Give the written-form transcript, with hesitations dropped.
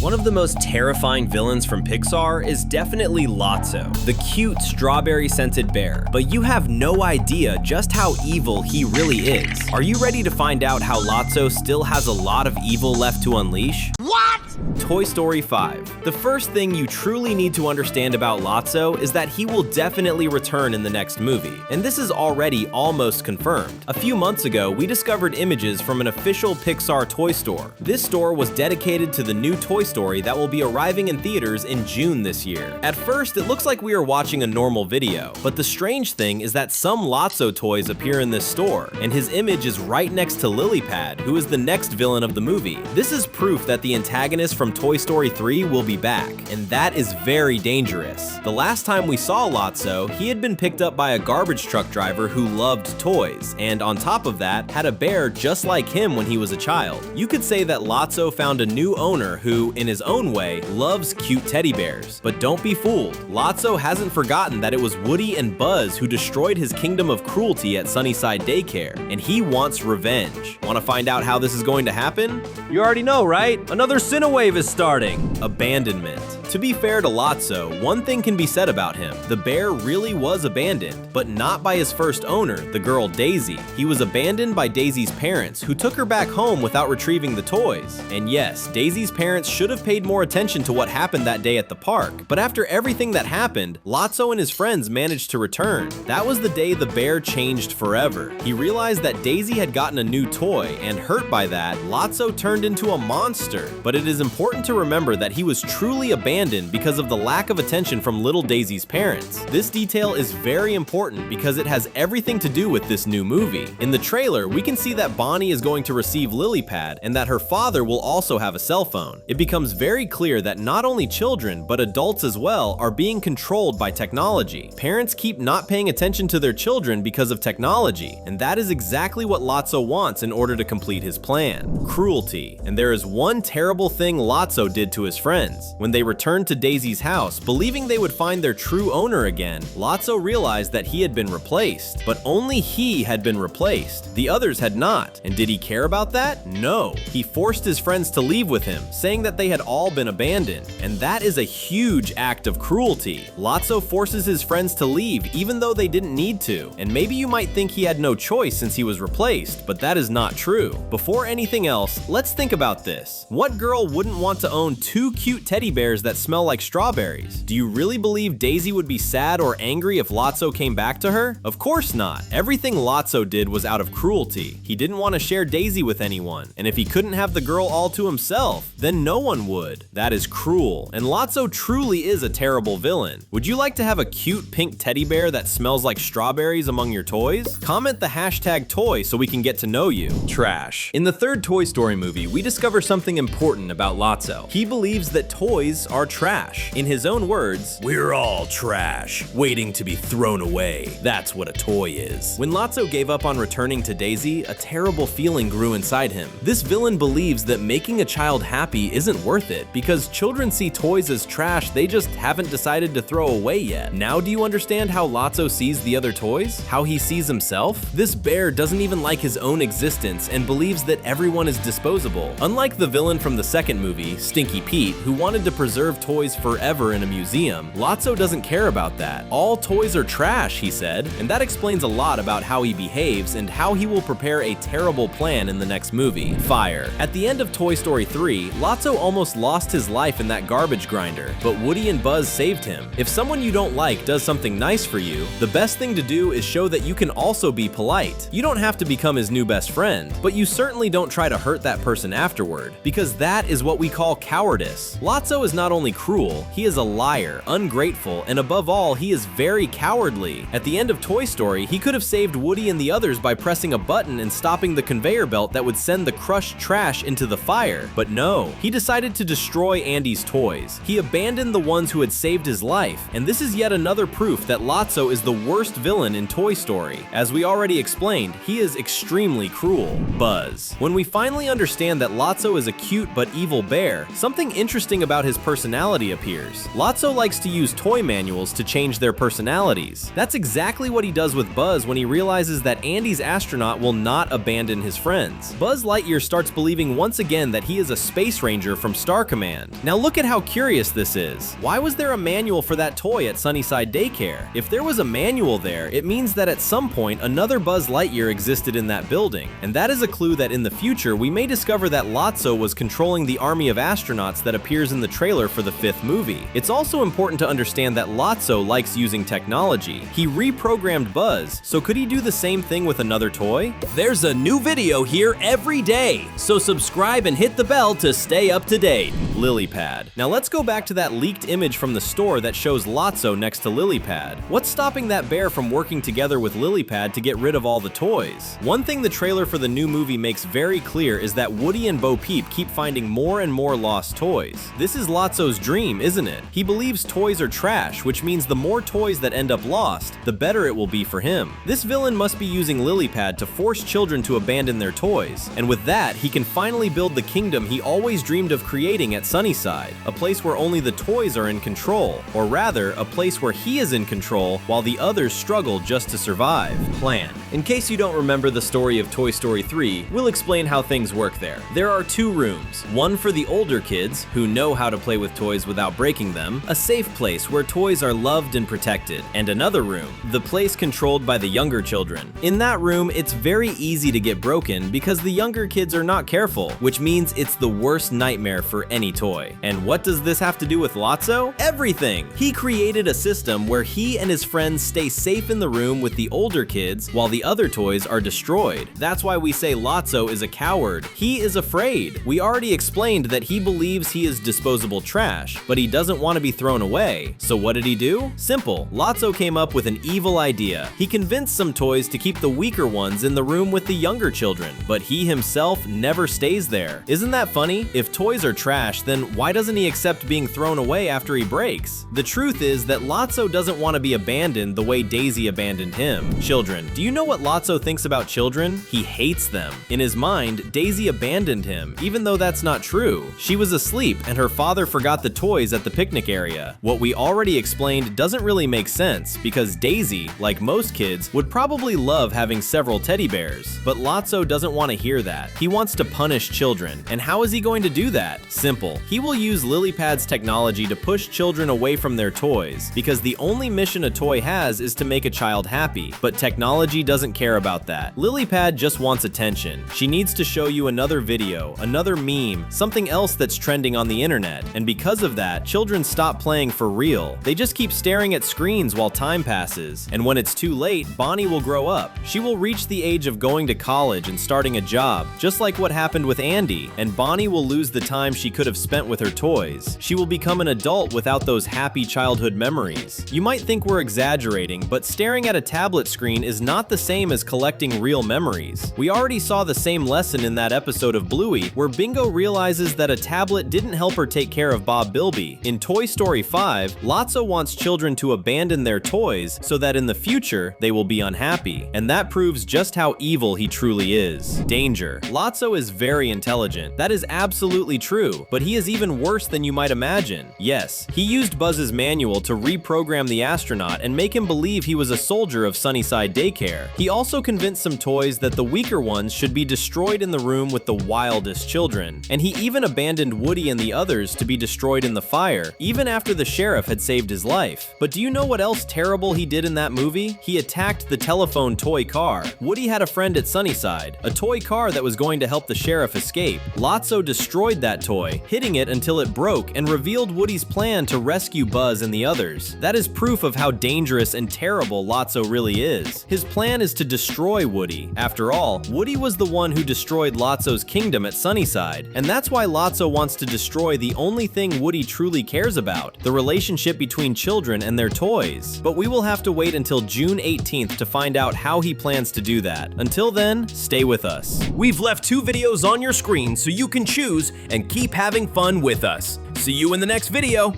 One of the most terrifying villains from Pixar is definitely Lotso, the cute strawberry-scented bear. But you have no idea just how evil he really is. Are you ready to find out how Lotso still has a lot of evil left to unleash? What? Toy Story 5. The first thing you truly need to understand about Lotso is that he will definitely return in the next movie, and this is already almost confirmed. A few months ago, we discovered images from an official Pixar toy store. This store was dedicated to the new Toy Story that will be arriving in theaters in June this year. At first, it looks like we are watching a normal video, but the strange thing is that some Lotso toys appear in this store, and his image is right next to Lily Pad, who is the next villain of the movie. This is proof that the antagonist from Toy Story 3 will be back, and that is very dangerous. The last time we saw Lotso, he had been picked up by a garbage truck driver who loved toys, and on top of that, had a bear just like him when he was a child. You could say that Lotso found a new owner who, in his own way, loves cute teddy bears. But don't be fooled. Lotso hasn't forgotten that it was Woody and Buzz who destroyed his kingdom of cruelty at Sunnyside Daycare, and he wants revenge. Want to find out how this is going to happen? You already know, right? Another Cinewave is starting. Abandonment. To be fair to Lotso, one thing can be said about him. The bear really was abandoned, but not by his first owner, the girl Daisy. He was abandoned by Daisy's parents, who took her back home without retrieving the toys. And yes, Daisy's parents should have paid more attention to what happened that day at the park. But after everything that happened, Lotso and his friends managed to return. That was the day the bear changed forever. He realized that Daisy had gotten a new toy, and hurt by that, Lotso turned into a monster. But it is important to remember that he was truly abandoned because of the lack of attention from little Daisy's parents. This detail is very important because it has everything to do with this new movie. In the trailer, we can see that Bonnie is going to receive Lily Pad and that her father will also have a cell phone. It becomes very clear that not only children, but adults as well, are being controlled by technology. Parents keep not paying attention to their children because of technology, and that is exactly what Lotso wants in order to complete his plan. Cruelty. And there is one terrible thing Lotso did to his friends. When they returned to Daisy's house, believing they would find their true owner again, Lotso realized that he had been replaced. But only he had been replaced. The others had not. And did he care about that? No. He forced his friends to leave with him, saying that they had all been abandoned. And that is a huge act of cruelty. Lotso forces his friends to leave even though they didn't need to. And maybe you might think he had no choice since he was replaced, but that is not true. Before anything else, let's think about this. What girl wouldn't want to own two cute teddy bears that smell like strawberries? Do you really believe Daisy would be sad or angry if Lotso came back to her? Of course not. Everything Lotso did was out of cruelty. He didn't want to share Daisy with anyone, and if he couldn't have the girl all to himself, then no one would. That is cruel, and Lotso truly is a terrible villain. Would you like to have a cute pink teddy bear that smells like strawberries among your toys? Comment the hashtag toy so we can get to know you. Trash. In the third Toy Story movie, we discover something important about Lotso. He believes that toys are trash. In his own words, "We're all trash, waiting to be thrown away. That's what a toy is." When Lotso gave up on returning to Daisy, a terrible feeling grew inside him. This villain believes that making a child happy isn't worth it because children see toys as trash they just haven't decided to throw away yet. Now do you understand how Lotso sees the other toys? How he sees himself? This bear doesn't even like his own existence and believes that everyone is disposable. Unlike the villain from the second movie, Stinky Pete, who wanted to preserve toys forever in a museum, Lotso doesn't care about that. All toys are trash, he said, and that explains a lot about how he behaves and how he will prepare a terrible plan in the next movie. Fire. At the end of Toy Story 3, Lotso almost lost his life in that garbage grinder, but Woody and Buzz saved him. If someone you don't like does something nice for you, the best thing to do is show that you can also be polite. You don't have to become his new best friend, but you certainly don't try to hurt that person afterward, because that is what we call cowardice. Lotso is not only cruel, he is a liar, ungrateful, and above all, he is very cowardly. At the end of Toy Story, he could have saved Woody and the others by pressing a button and stopping the conveyor belt that would send the crushed trash into the fire. But no, he decided to destroy Andy's toys. He abandoned the ones who had saved his life, and this is yet another proof that Lotso is the worst villain in Toy Story. As we already explained, he is extremely cruel. Buzz. When we finally understand that Lotso is a cute but evil bear, something interesting about his personality appears. Lotso likes to use toy manuals to change their personalities. That's exactly what he does with Buzz when he realizes that Andy's astronaut will not abandon his friends. Buzz Lightyear starts believing once again that he is a space ranger from Star Command. Now look at how curious this is. Why was there a manual for that toy at Sunnyside Daycare? If there was a manual there, it means that at some point another Buzz Lightyear existed in that building, and that is a clue that in the future we may discover that Lotso was controlling the army of astronauts that appears in the trailer for the 5th movie. It's also important to understand that Lotso likes using technology. He reprogrammed Buzz, so could he do the same thing with another toy? There's a new video here every day, so subscribe and hit the bell to stay up to date. Lilypad. Now let's go back to that leaked image from the store that shows Lotso next to Lilypad. What's stopping that bear from working together with Lilypad to get rid of all the toys? One thing the trailer for the new movie makes very clear is that Woody and Bo Peep keep finding more and more lost toys. This is Lotso's dream, isn't it? He believes toys are trash, which means the more toys that end up lost, the better it will be for him. This villain must be using Lilypad to force children to abandon their toys, and with that, he can finally build the kingdom he always dreamed of creating at Sunnyside, a place where only the toys are in control, or rather, a place where he is in control while the others struggle just to survive. Plan. In case you don't remember the story of Toy Story 3, we'll explain how things work there. There are 2 rooms, one for the older kids, who know how to play with toys without breaking them, a safe place where toys are loved and protected, and another room, the place controlled by the younger children. In that room, it's very easy to get broken because the younger kids are not careful, which means it's the worst nightmare for any toy. And what does this have to do with Lotso? Everything! He created a system where he and his friends stay safe in the room with the older kids while the other toys are destroyed. That's why we say Lotso is a coward. He is afraid. We already explained that he believes he is disposable trash, but he doesn't want to be thrown away. So what did he do? Simple. Lotso came up with an evil idea. He convinced some toys to keep the weaker ones in the room with the younger children, but he himself never stays there. Isn't that funny? If toys are trash, then why doesn't he accept being thrown away after he breaks? The truth is that Lotso doesn't want to be abandoned the way Daisy abandoned him. Children. Do you know what Lotso thinks about children? He hates them. In his mind, Daisy abandoned him, even though that's not true. She was asleep and her father forgot the toys at the picnic area. What we already explained doesn't really make sense because Daisy, like most kids, would probably love having several teddy bears. But Lotso doesn't want to hear that. He wants to punish children. And how is he going to do that? Simple. He will use Lilypad's technology to push children away from their toys, because the only mission a toy has is to make a child happy. But technology doesn't care about that. Lilypad just wants attention. She needs to show you another video, another meme, something else that's trending on the internet. And because of that, children stop playing for real. They just keep staring at screens while time passes. And when it's too late, Bonnie will grow up. She will reach the age of going to college and starting a job, just like what happened with Andy, and Bonnie will lose the time she could have spent with her toys. She will become an adult without those happy childhood memories. You might think we're exaggerating, but staring at a tablet screen is not the same as collecting real memories. We already saw the same lesson in that episode of Bluey, where Bingo realizes that a tablet didn't help her take care of Bob Bilby. In Toy Story 5, Lotso wants children to abandon their toys so that in the future, they will be unhappy. And that proves just how evil he truly is. Danger. Lotso is very intelligent. That is absolutely true, but he is even worse than you might imagine. Yes, he used Buzz's manual to reprogram the astronaut and make him believe he was a soldier of Sunnyside Daycare. He also convinced some toys that the weaker ones should be destroyed in the room with the wildest children. And he even abandoned Woody and the others to be destroyed in the fire, even after the sheriff had saved his life. But do you know what else terrible he did in that movie? He attacked the telephone toy car. Woody had a friend at Sunnyside, a toy car that was going to help the sheriff escape. Lotso destroyed that toy, hitting it until it broke and revealed Woody's plan to rescue Buzz and the others. That is proof of how dangerous and terrible Lotso really is. His plan is to destroy Woody. After all, Woody was the one who destroyed Lotso's kingdom at Sunnyside, and that's why Lotso wants to destroy the only thing Woody truly cares about, the relationship between children and their toys. But we will have to wait until June 18th to find out how he plans to do that. Until then, stay with us. We've left 2 videos on your screen so you can choose and keep having fun with us. See you in the next video!